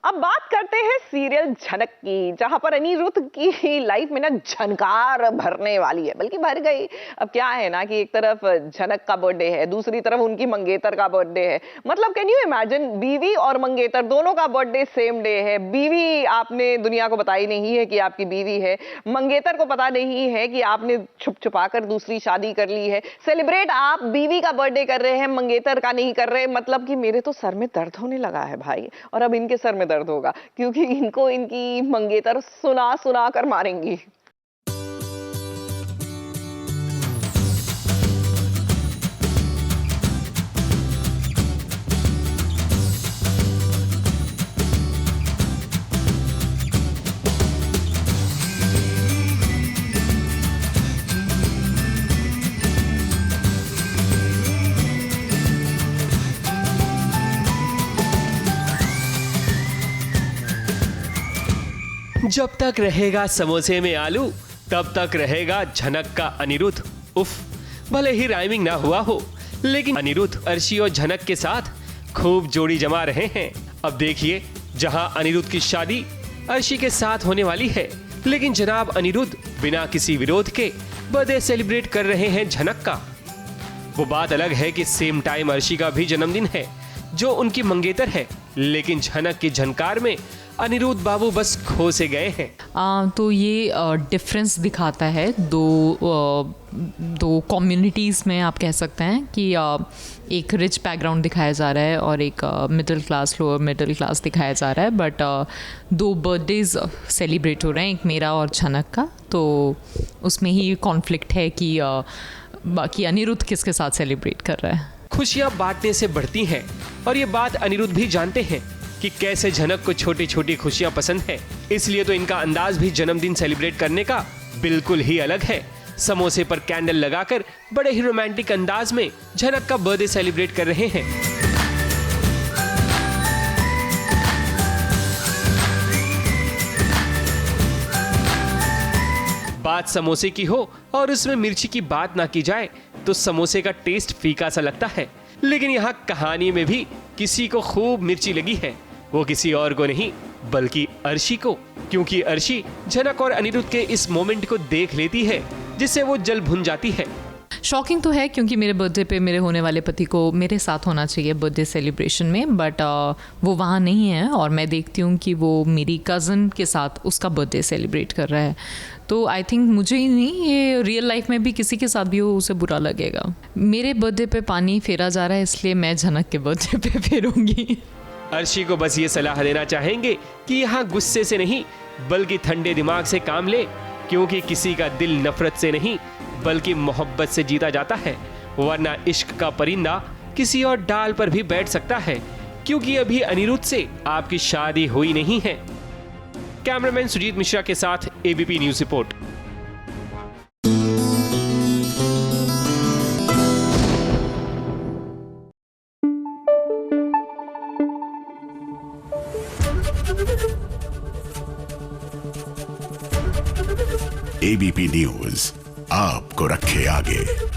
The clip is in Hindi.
अब बात करते हैं सीरियल झनक की, जहां पर अनिरुद्ध की लाइफ में ना झनकार भरने वाली है, बल्कि भर गई। अब क्या है ना कि एक तरफ झनक का बर्थडे है, दूसरी तरफ उनकी मंगेतर का बर्थडे है। मतलब कैन यू इमेजिन, बीवी और मंगेतर दोनों का बर्थडे सेम डे है। बीवी आपने दुनिया को बताई नहीं है कि आपकी बीवी है, मंगेतर को पता नहीं है कि आपने छुप छुपा कर दूसरी शादी कर ली है। सेलिब्रेट आप बीवी का बर्थडे कर रहे हैं, मंगेतर का नहीं कर रहे। मतलब कि मेरे तो सर में दर्द होने लगा है भाई, और अब इनके सर में दर्द होगा, क्योंकि इनको इनकी मंगेतर सुना सुना कर मारेंगी। जब तक रहेगा समोसे में आलू, तब तक रहेगा झनक का अनिरुद्ध। उफ, भले ही राइमिंग ना हुआ हो, लेकिन अनिरुद्ध अर्शी और झनक के साथ खूब जोड़ी जमा रहे हैं। अब देखिए, जहां अनिरुद्ध की शादी अर्शी के साथ होने वाली है, लेकिन जनाब अनिरुद्ध बिना किसी विरोध के बर्थडे सेलिब्रेट कर रहे हैं झनक का। वो बात अलग है कि सेम टाइम अर्शी का भी जन्मदिन है, जो उनकी मंगेतर है, लेकिन झनक की झनकार में अनिरुद्ध बाबू बस खो से गए हैं। तो ये डिफरेंस दिखाता है दो कम्युनिटीज़ में। आप कह सकते हैं कि एक रिच बैकग्राउंड दिखाया जा रहा है और एक middle class, lower middle class दिखाया जा रहा है। बट दो बर्थडेज सेलिब्रेट हो रहे हैं, एक मेरा और झनक का। तो उसमें ही कॉन्फ्लिक्ट है कि बाकी अनिरुद्ध किसके साथ सेलिब्रेट कर रहा है। खुशियां बांटने से बढ़ती हैं, और ये बात अनिरुद्ध भी जानते हैं कि कैसे झनक को छोटी छोटी खुशियां पसंद है। इसलिए तो इनका अंदाज भी जन्मदिन सेलिब्रेट करने का बिल्कुल ही अलग है। समोसे पर कैंडल लगाकर बड़े ही रोमांटिक अंदाज में झनक का बर्थडे सेलिब्रेट कर रहे हैं। बात समोसे की हो और उसमें मिर्ची की बात ना की जाए तो समोसे का टेस्ट फीका सा लगता है। लेकिन यहाँ कहानी में भी किसी को खूब मिर्ची लगी है, वो किसी और को नहीं बल्कि अर्शी को, क्योंकि अर्शी झनक और अनिरुद्ध के इस मोमेंट को देख लेती है, जिससे वो जल भुन जाती है। शॉकिंग तो है, क्योंकि मेरे बर्थडे पे मेरे होने वाले पति को मेरे साथ होना चाहिए बर्थडे सेलिब्रेशन में, बट वो वहाँ नहीं है और मैं देखती हूँ कि वो मेरी कज़न के साथ उसका बर्थडे सेलिब्रेट कर रहा है। तो आई थिंक मुझे ही नहीं, ये रियल लाइफ में भी किसी के साथ भी हो उसे बुरा लगेगा। मेरे बर्थडे पे पानी फेरा जा रहा है, इसलिए मैं झनक के बर्थडे पे फेरूंगी। अर्शी को बस ये सलाह देना चाहेंगे कि यहाँ गुस्से से नहीं बल्कि ठंडे दिमाग से काम ले, क्योंकि किसी का दिल नफरत से नहीं बल्कि मोहब्बत से जीता जाता है। वरना इश्क का परिंदा किसी और डाल पर भी बैठ सकता है, क्योंकि अभी अनिरुद्ध से आपकी शादी हुई नहीं है। कैमरामैन सुजीत मिश्रा के साथ ABP news report. ABP news आपको रखे आगे।